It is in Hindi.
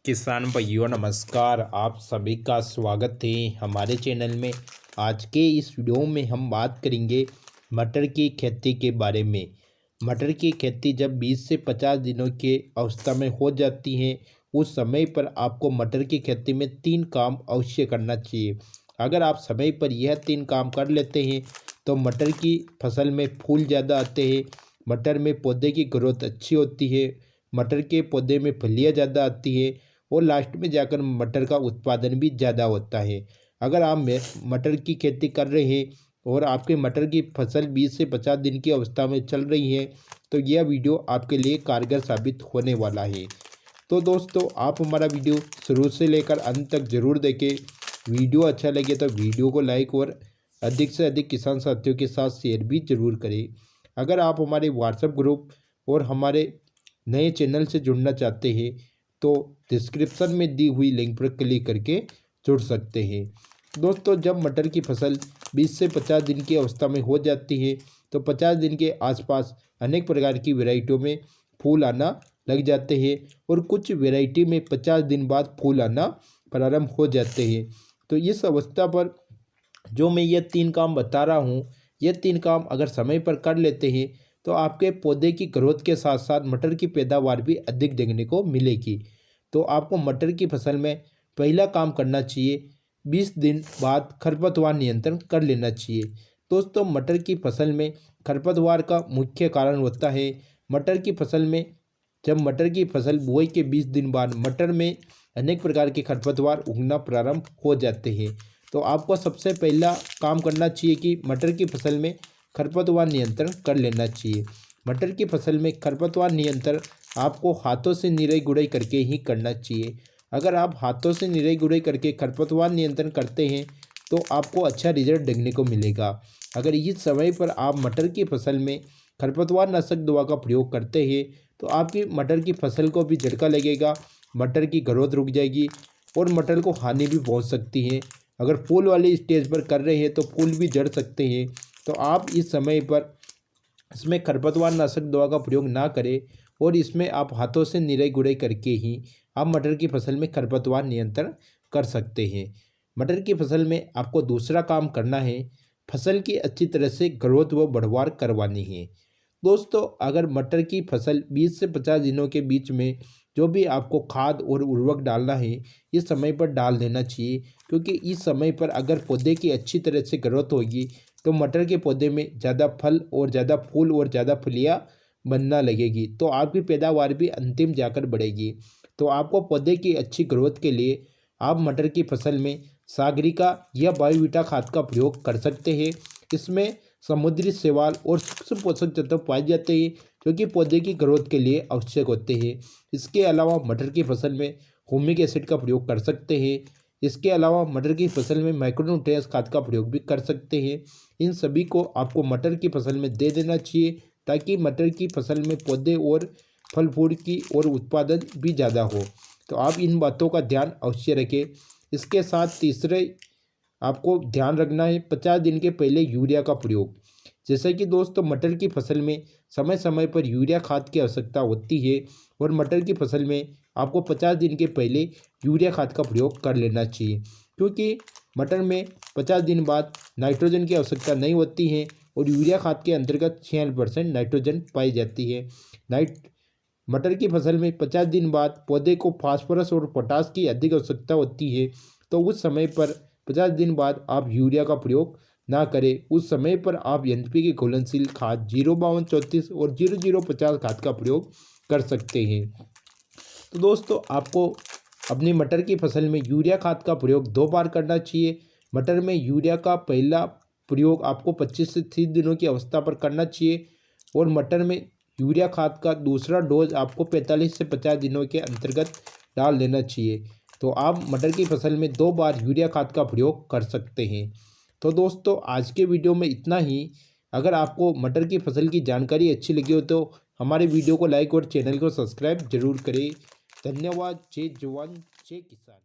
किसान भाइयों नमस्कार। आप सभी का स्वागत है हमारे चैनल में। आज के इस वीडियो में हम बात करेंगे मटर की खेती के बारे में। मटर की खेती जब 20 से 50 दिनों के अवस्था में हो जाती है, उस समय पर आपको मटर की खेती में 3 काम अवश्य करना चाहिए। अगर आप समय पर यह 3 काम कर लेते हैं तो मटर की फसल में फूल ज़्यादा आते हैं, मटर में पौधे की ग्रोथ अच्छी होती है, मटर के पौधे में फलियाँ ज़्यादा आती है और लास्ट में जाकर मटर का उत्पादन भी ज़्यादा होता है। अगर आप मटर की खेती कर रहे हैं और आपके मटर की फसल 20 से 50 दिन की अवस्था में चल रही है तो यह वीडियो आपके लिए कारगर साबित होने वाला है। तो दोस्तों, आप हमारा वीडियो शुरू से लेकर अंत तक ज़रूर देखें। वीडियो अच्छा लगे तो वीडियो को लाइक और अधिक से अधिक किसान साथियों के साथ शेयर भी ज़रूर करें। अगर आप हमारे व्हाट्सएप ग्रुप और हमारे नए चैनल से जुड़ना चाहते हैं तो डिस्क्रिप्शन में दी हुई लिंक पर क्लिक करके जुड़ सकते हैं। दोस्तों, जब मटर की फसल 20 से 50 दिन की अवस्था में हो जाती है तो 50 दिन के आसपास अनेक प्रकार की वैरायटियों में फूल आना लग जाते हैं और कुछ वैरायटी में 50 दिन बाद फूल आना प्रारंभ हो जाते हैं। तो इस अवस्था पर जो मैं ये 3 काम बता रहा हूँ, ये 3 काम अगर समय पर कर लेते हैं तो आपके पौधे की ग्रोथ के साथ साथ मटर की पैदावार भी अधिक देखने को मिलेगी। तो आपको मटर की फसल में पहला काम करना चाहिए, 20 दिन बाद खरपतवार नियंत्रण कर लेना चाहिए। दोस्तों, मटर की फसल में खरपतवार का मुख्य कारण होता है मटर की फसल में जब मटर की फसल बुआई के 20 दिन बाद मटर में अनेक प्रकार के खरपतवार उगना प्रारंभ हो जाते हैं। तो आपको सबसे पहला काम करना चाहिए कि मटर की फसल में खरपतवार नियंत्रण कर लेना चाहिए। मटर की फसल में खरपतवार नियंत्रण आपको हाथों से निराई गुड़ाई करके ही करना चाहिए। अगर आप हाथों से निराई गुड़ाई करके खरपतवार नियंत्रण करते हैं तो आपको अच्छा रिजल्ट देखने को मिलेगा। अगर इस समय पर आप मटर की फसल में खरपतवार नाशक दवा का प्रयोग करते हैं तो आपकी मटर की फसल को भी झटका लगेगा, मटर की ग्रोथ रुक जाएगी और मटर को हानि भी पहुंच सकती है। अगर फूल वाली स्टेज पर कर रहे हैं तो फूल भी झड़ सकते हैं। तो आप इस समय पर इसमें खरपतवार नाशक दवा का प्रयोग ना करें और इसमें आप हाथों से निराई गुड़ाई करके ही आप मटर की फसल में खरपतवार नियंत्रण कर सकते हैं। मटर की फसल में आपको दूसरा काम करना है, फसल की अच्छी तरह से ग्रोथ व बढ़वार करवानी है। दोस्तों, अगर मटर की फसल 20 से 50 दिनों के बीच में जो भी आपको खाद और उर्वरक डालना है इस समय पर डाल देना चाहिए, क्योंकि इस समय पर अगर पौधे की अच्छी तरह से ग्रोथ होगी तो मटर के पौधे में ज़्यादा फल और ज़्यादा फूल और ज़्यादा फलियाँ बनना लगेगी, तो आपकी पैदावार भी अंतिम जाकर बढ़ेगी। तो आपको पौधे की अच्छी ग्रोथ के लिए आप मटर की फसल में सागरिका या बायोवीटा खाद का प्रयोग कर सकते हैं। इसमें समुद्री शैवाल और सूक्ष्म पोषक तत्व पाए जाते हैं जो कि पौधे की ग्रोथ के लिए आवश्यक होते हैं। इसके अलावा मटर की फसल में हुमिक एसिड का प्रयोग कर सकते हैं। इसके अलावा मटर की फसल में माइक्रोन्यूट्रिएंट्स खाद का प्रयोग भी कर सकते हैं। इन सभी को आपको मटर की फसल में दे देना चाहिए ताकि मटर की फसल में पौधे और फल फूल की और उत्पादन भी ज़्यादा हो। तो आप इन बातों का ध्यान अवश्य रखें। इसके साथ तीसरे आपको ध्यान रखना है 50 दिन के पहले यूरिया का प्रयोग। जैसे कि दोस्तों, मटर की फसल में समय समय पर यूरिया खाद की आवश्यकता होती है और मटर की फसल में आपको 50 दिन के पहले यूरिया खाद का प्रयोग कर लेना चाहिए, क्योंकि मटर में 50 दिन बाद नाइट्रोजन की आवश्यकता नहीं होती है और यूरिया खाद के अंतर्गत 46% नाइट्रोजन पाई जाती है। मटर की फसल में 50 दिन बाद पौधे को फास्फोरस और पोटास की अधिक आवश्यकता होती है, तो उस समय पर 50 दिन बाद आप यूरिया का प्रयोग ना करें। उस समय पर आप एनपीके की घुलनशील खाद 05234 और 0050 खाद का प्रयोग कर सकते हैं। तो दोस्तों, आपको अपनी मटर की फसल में यूरिया खाद का प्रयोग 2 बार करना चाहिए। मटर में यूरिया का पहला प्रयोग आपको 25 से 30 दिनों की अवस्था पर करना चाहिए और मटर में यूरिया खाद का दूसरा डोज आपको 45 से 50 दिनों के अंतर्गत डाल देना चाहिए। तो आप मटर की फसल में 2 बार यूरिया खाद का प्रयोग कर सकते हैं। तो दोस्तों, आज के वीडियो में इतना ही। अगर आपको मटर की फसल की जानकारी अच्छी लगी हो तो हमारे वीडियो को लाइक और चैनल को सब्सक्राइब जरूर करें। धन्यवाद। जय जवान जय किसान।